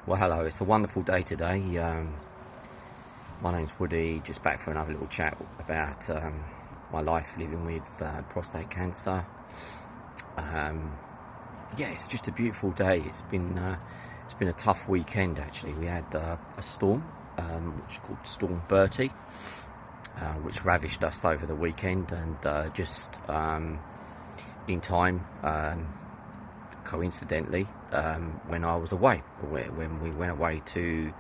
Well, hello, it's a wonderful day today. My name's Woody, just back for another little chat about my life living with prostate cancer. Yeah, it's just a beautiful day. It's been a tough weekend actually. We had a storm, which is called Storm Bertie, which ravished us over the weekend, and just in time, coincidentally, when I was away, when we went away to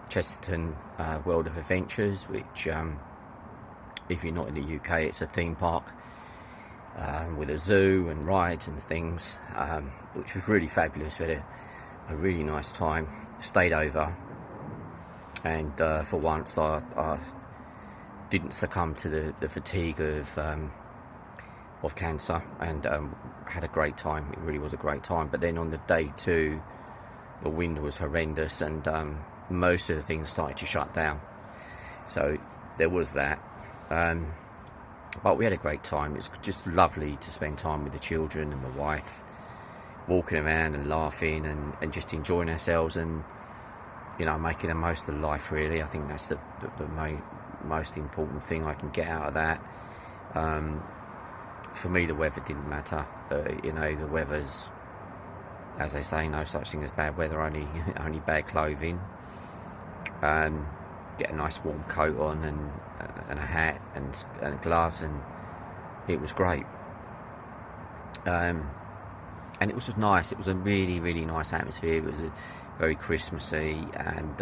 Chesterton World of Adventures, which if you're not in the UK, it's a theme park with a zoo and rides and things, which was really fabulous. We had a really nice time, stayed over, and for once I didn't succumb to the fatigue of cancer, and had a great time. It really was a great time. But then on the day two, the wind was horrendous, and most of the things started to shut down. So there was that. But we had a great time. It's just lovely to spend time with the children and the wife, walking around and laughing and just enjoying ourselves, and making the most of life. Really, I think that's the most important thing I can get out of that. For me, the weather didn't matter. The weather's, as they say, no such thing as bad weather, only bad clothing. Get a nice warm coat on and a hat and gloves, and it was great. And it was just nice. It was a really, really nice atmosphere. It was very Christmassy, and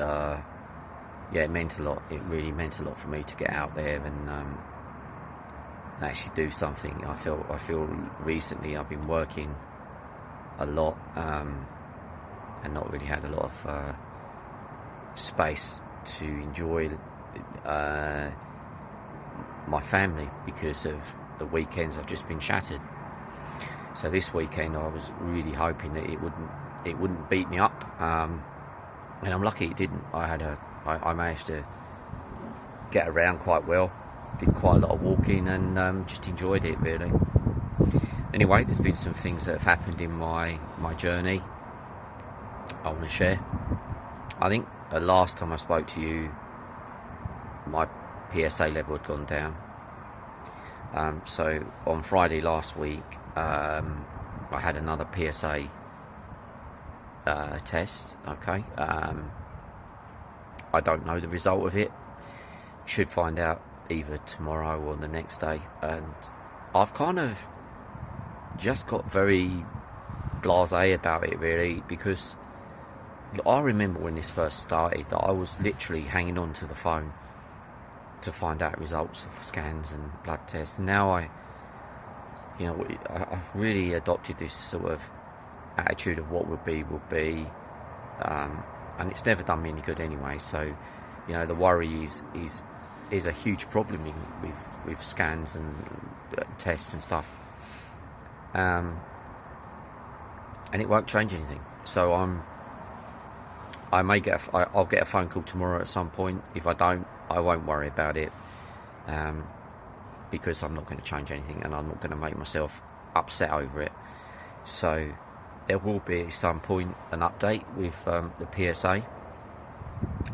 it meant a lot. It really meant a lot for me to get out there and actually do something. I feel recently I've been working a lot and not really had a lot of space to enjoy my family because of the weekends I've just been shattered. So this weekend I was really hoping that it wouldn't beat me up, and I'm lucky it didn't. I managed to get around quite well, did quite a lot of walking, and just enjoyed it really. Anyway, there's been some things that have happened in my journey I want to share. I think the last time I spoke to you, my PSA level had gone down. So on Friday last week, I had another PSA test. Okay, I don't know the result of it. Should find out either tomorrow or the next day. And I've kind of just got very blasé about it really, because I remember when this first started that I was literally hanging on to the phone to find out results of scans and blood tests. And now I've really adopted this sort of attitude of what will be, and it's never done me any good anyway. So the worry is a huge problem with scans and tests and stuff, and it won't change anything. So I'll get a phone call tomorrow at some point. If I don't, I won't worry about it, because I'm not going to change anything, and I'm not going to make myself upset over it. So there will be at some point an update with the PSA.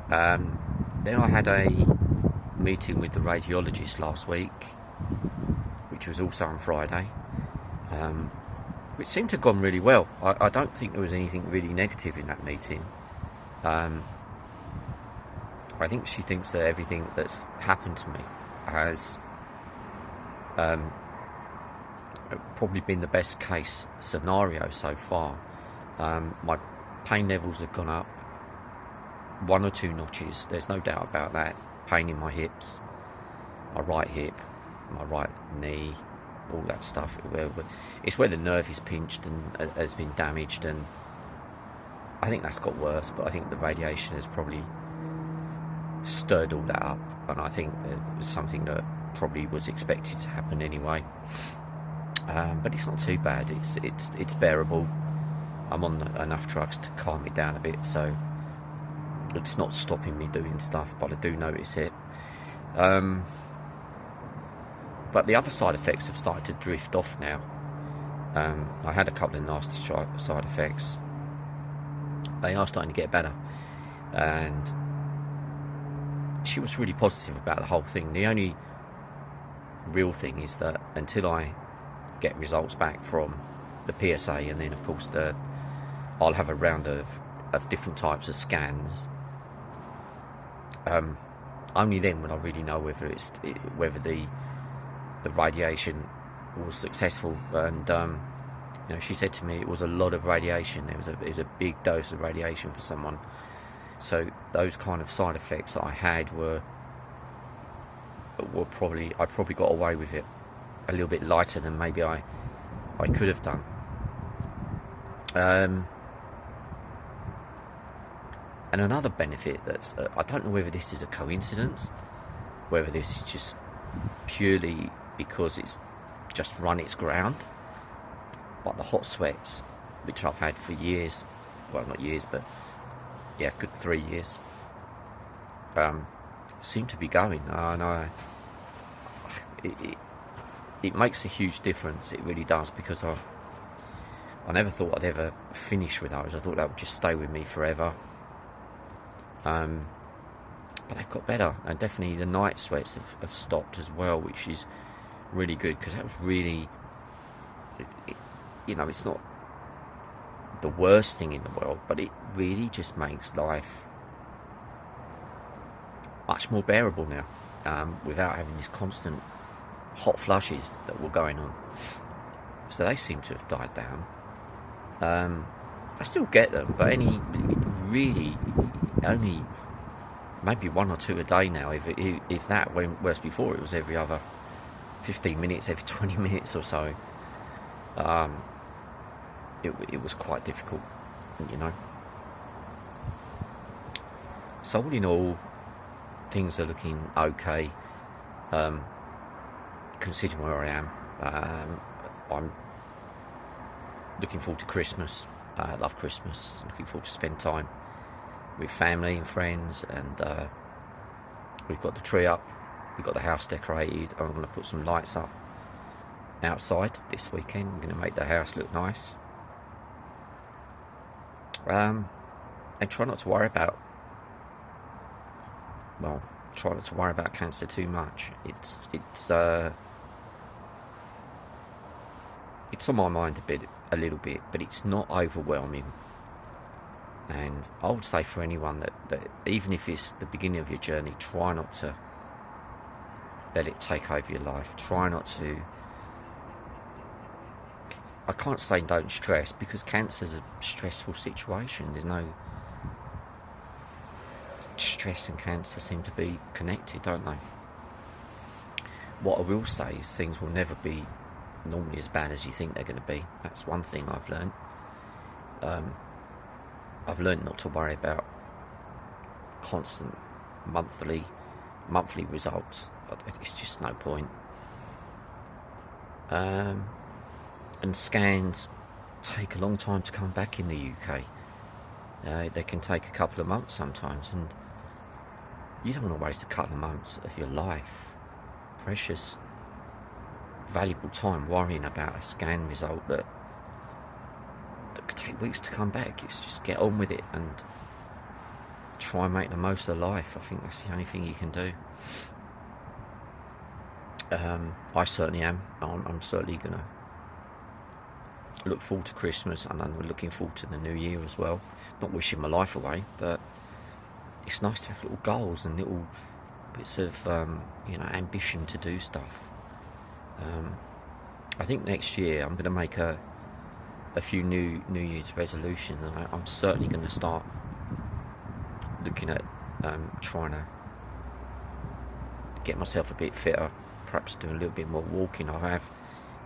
Then I had a meeting with the radiologist last week, which was also on Friday, which seemed to have gone really well. I don't think there was anything really negative in that meeting. I think she thinks that everything that's happened to me has probably been the best case scenario so far. My pain levels have gone up 1 or 2 notches, there's no doubt about that. Pain in my hips, my right hip, my right knee, all that stuff. It's where the nerve is pinched and has been damaged, and I think that's got worse, but I think the radiation has probably stirred all that up, and I think it was something that probably was expected to happen anyway. But it's not too bad. It's bearable. I'm on enough drugs to calm it down a bit, so it's not stopping me doing stuff, but I do notice it. But the other side effects have started to drift off now. I had a couple of nasty side effects. they are starting to get better. And she was really positive about the whole thing. The only real thing is that until I get results back from the PSA, and then of course I'll have a round of different types of scans, only then will I really know whether the radiation was successful. And she said to me it was a lot of radiation. It was a big dose of radiation for someone. So those kind of side effects that I had were I probably got away with it a little bit lighter than maybe I could have done. And another benefit that's I don't know whether this is a coincidence, whether this is just purely because it's just run its ground, but the hot sweats, which I've had for years, well, not years, but yeah, good 3 years, seem to be going. And it makes a huge difference. It really does, because I never thought I'd ever finish with those. I thought that would just stay with me forever. But they've got better, and definitely the night sweats have stopped as well, which is really good, because that was really, it's not the worst thing in the world, but it really just makes life much more bearable now, without having these constant hot flushes that were going on. So they seem to have died down. I still get them, but really only maybe 1 or 2 a day now, if that. Whereas before it was every other 15 minutes, every 20 minutes or so. It was quite difficult, So all in all, things are looking okay, considering where I am. I'm looking forward to Christmas. I love Christmas. Looking forward to spend time with family and friends, and we've got the tree up, we've got the house decorated. I'm going to put some lights up outside this weekend. I'm going to make the house look nice, and try not to worry about cancer too much. It's on my mind a little bit, but it's not overwhelming. And I would say for anyone that even if it's the beginning of your journey, try not to let it take over your life. Try not to, I can't say don't stress, because cancer's a stressful situation. There's no, stress and cancer seem to be connected, don't they? What I will say is things will never be normally as bad as you think they're going to be. That's one thing I've learned. I've learned not to worry about constant monthly results. It's just no point. And scans take a long time to come back in the UK. They can take a couple of months sometimes, and you don't want to waste a couple of months of your life, precious, valuable time, worrying about a scan result that could take weeks to come back. It's just get on with it and try and make the most of life. I think that's the only thing you can do. I certainly am. I'm certainly going to look forward to Christmas, and I'm looking forward to the new year as well. Not wishing my life away, but it's nice to have little goals and little bits of ambition to do stuff. I think next year I'm going to make a few New Year's resolutions, and I'm certainly going to start looking at trying to get myself a bit fitter, perhaps doing a little bit more walking. I have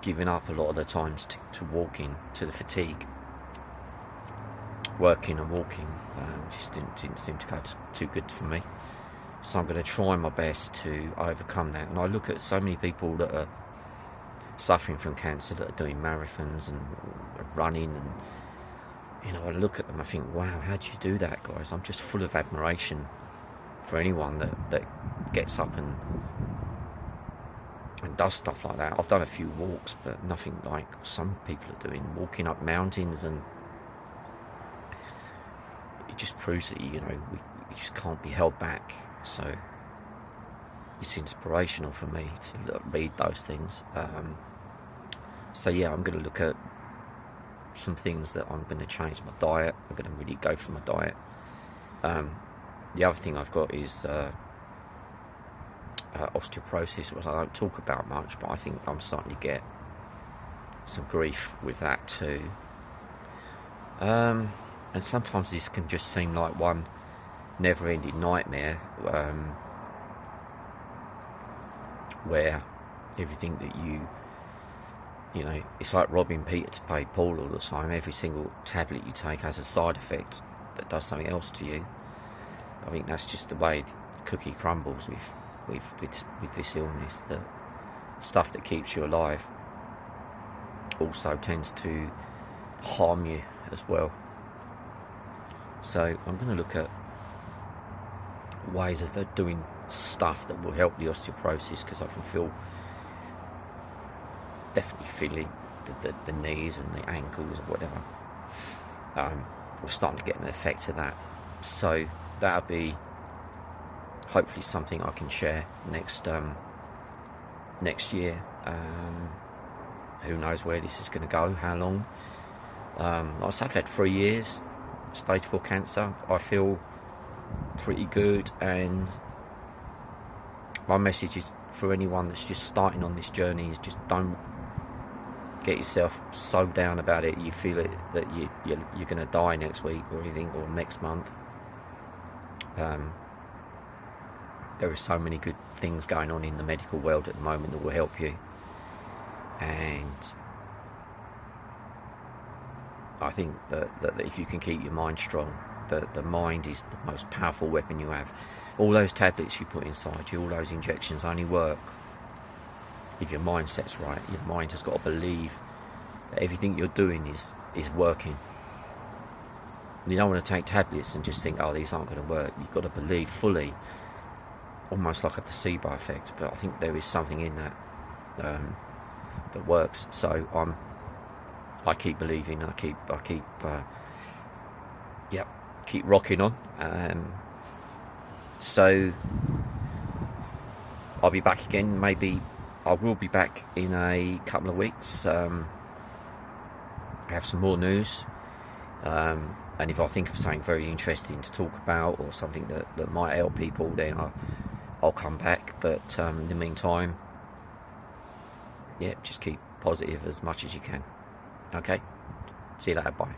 given up a lot of the times to walking, to the fatigue. Working and walking just didn't seem to go too good for me. So I'm going to try my best to overcome that. And I look at so many people that are suffering from cancer, that are doing marathons and running, and I look at them, I think, wow, how do you do that, guys? I'm just full of admiration for anyone that gets up and does stuff like that. I've done a few walks, but nothing like some people are doing, walking up mountains and just proves that we just can't be held back. So it's inspirational for me to read those things. So yeah, I'm going to look at some things that I'm going to change my diet. I'm going to really go for my diet. The other thing I've got is osteoporosis, which I don't talk about much, but I think I'm starting to get some grief with that too. And sometimes this can just seem like one never-ending nightmare, where everything that you know, it's like robbing Peter to pay Paul all the time. Every single tablet you take has a side effect that does something else to you. I think that's just the way the cookie crumbles with this illness. The stuff that keeps you alive also tends to harm you as well. So I'm going to look at ways of doing stuff that will help the osteoporosis, because I can definitely feeling the knees and the ankles or whatever. We're starting to get an effect of that. So that'll be hopefully something I can share next year. Who knows where this is going to go, how long. Like I said, I've had 3 years, stage 4 cancer. I feel pretty good, and my message is for anyone that's just starting on this journey is just don't get yourself so down about it you feel it that you're going to die next week or anything, or next month. There are so many good things going on in the medical world at the moment that will help you, and I think that if you can keep your mind strong, the mind is the most powerful weapon you have. All those tablets you put inside you, all those injections only work if your mindset's right. Your mind has got to believe that everything you're doing is working. You don't want to take tablets and just think, oh, these aren't going to work. You've got to believe fully, almost like a placebo effect. But I think there is something in that that works. So I keep believing. I keep rocking on. So I'll be back again. Maybe I will be back in a couple of weeks. I have some more news, and if I think of something very interesting to talk about, or something that might help people, then I'll come back. But in the meantime, yeah, just keep positive as much as you can. Okay, see you later, bye.